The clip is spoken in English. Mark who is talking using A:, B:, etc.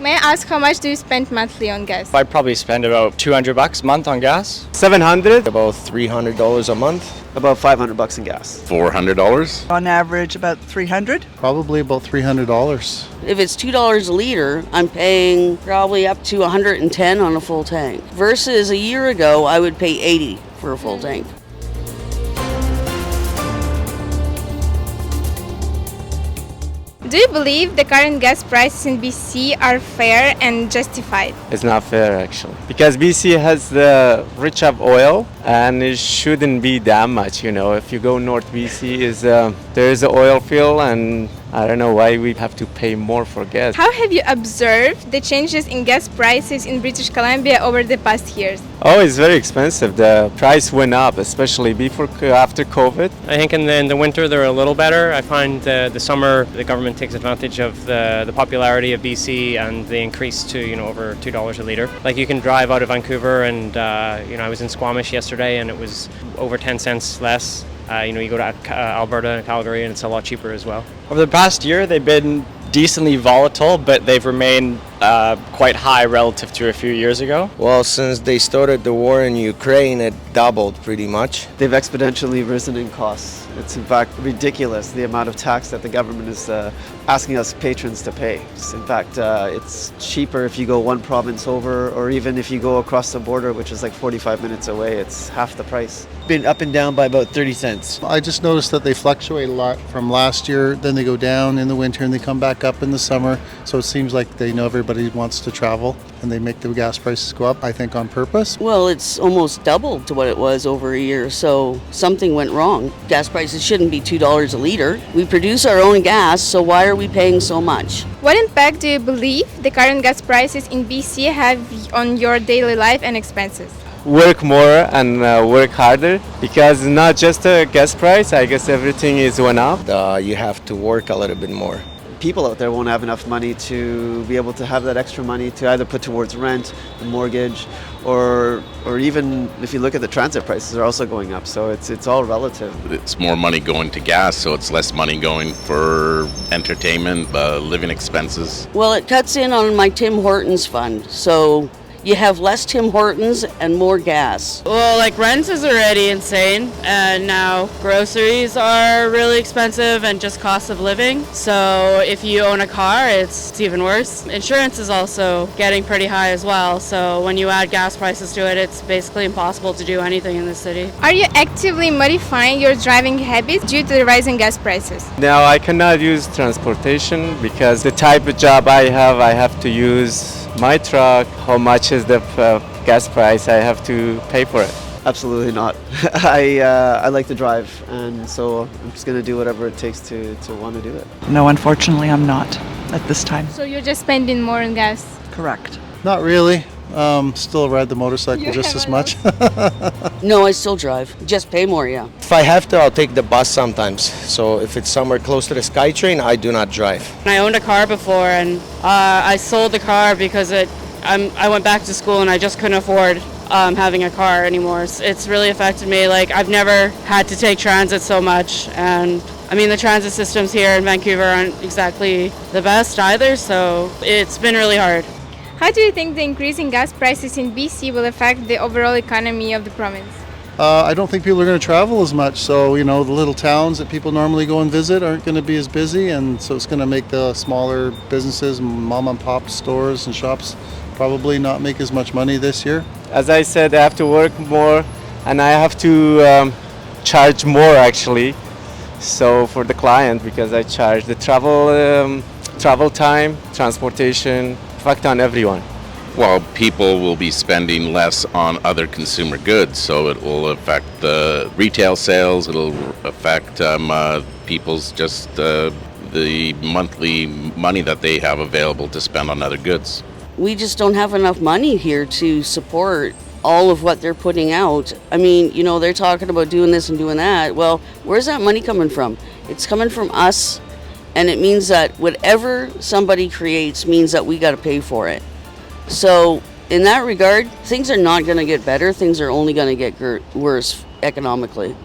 A: May I ask how much do you spend monthly on gas?
B: I probably spend about $200 a month on gas.
C: 700,
D: About $300 a month.
C: about $500 in gas.
E: $400.
F: On average, about 300.
G: Probably about $300.
H: If it's $2 a liter, I'm paying probably up to $110 on a full tank. Versus a year ago, I would pay $80 for a full tank.
A: Do you believe the current gas prices in BC are fair and justified?
I: It's not fair actually, because BC has the rich of oil and it shouldn't be that much. If you go North BC, there is an oil field, and I don't know why we have to pay more for gas.
A: How have you observed the changes in gas prices in British Columbia over the past years?
I: Oh, it's very expensive. The price went up, especially after COVID.
B: I think in the winter they're a little better. I find the summer the government takes advantage of the popularity of BC, and they increase to over $2 a liter. Like, you can drive out of Vancouver, and I was in Squamish yesterday and it was over 10 cents less. You go to Alberta and Calgary and it's a lot cheaper as well. Over the past year they've been decently volatile, but they've remained quite high relative to a few years ago.
D: Well, since they started the war in Ukraine, it doubled pretty much.
C: They've exponentially risen in costs. It's in fact ridiculous, the amount of tax that the government is asking us patrons to pay. In fact, it's cheaper if you go one province over, or even if you go across the border, which is like 45 minutes away, it's half the price.
J: Been up and down by about 30 cents.
G: I just noticed that they fluctuate a lot from last year, then they go down in the winter and they come back up in the summer. So it seems like they know everybody wants to travel and they make the gas prices go up, I think on purpose.
H: Well, it's almost doubled to what it was over a year, so something went wrong. Gas prices shouldn't be $2 a liter. We produce our own gas, so why are we paying so much?
A: What impact do you believe the current gas prices in BC have on your daily life and expenses?
I: Work more and work harder, because it's not just a gas price. I guess everything is went up.
D: You have to work a little bit more.
C: People out there won't have enough money to be able to have that extra money to either put towards rent, the mortgage, or even if you look at the transit prices are also going up. So it's all relative.
E: It's more money going to gas, so it's less money going for entertainment, living expenses.
H: Well, it cuts in on my Tim Hortons fund, so you have less Tim Hortons and more gas.
K: Well, like, rent is already insane, and now groceries are really expensive, and just cost of living. So if you own a car, it's even worse. Insurance is also getting pretty high as well, so when you add gas prices to it, it's basically impossible to do anything in the city.
A: Are you actively modifying your driving habits due to the rising gas prices?
I: Now I cannot use transportation because the type of job I have to use my truck. How much is the gas price? I have to pay for it.
C: Absolutely not. I like to drive, and so I'm just going to do whatever it takes to want to do it.
F: No, unfortunately, I'm not at this time.
A: So you're just spending more on gas?
F: Correct.
G: Not really. Still ride the motorcycle just as much.
H: No, I still drive. Just pay more, yeah.
D: If I have to, I'll take the bus sometimes. So if it's somewhere close to the SkyTrain, I do not drive.
K: I owned a car before, and I sold the car because I went back to school and I just couldn't afford having a car anymore. It's really affected me. Like, I've never had to take transit so much, and I mean, the transit systems here in Vancouver aren't exactly the best either, so it's been really hard.
A: How do you think the increase in gas prices in BC will affect the overall economy of the province?
G: I don't think people are going to travel as much, so the little towns that people normally go and visit aren't going to be as busy, and so it's going to make the smaller businesses, mom and pop stores and shops probably not make as much money this year.
I: As I said, I have to work more and I have to charge more actually, so for the client, because I charge the travel time, transportation, effect on everyone.
E: Well, people will be spending less on other consumer goods, so it will affect the retail sales, it'll affect people's just the monthly money that they have available to spend on other goods.
H: We just don't have enough money here to support all of what they're putting out. I mean, they're talking about doing this and doing that. Well, where's that money coming from? It's coming from us, and it means that whatever somebody creates means that we got to pay for it. So in that regard, things are not going to get better. Things are only going to get worse economically.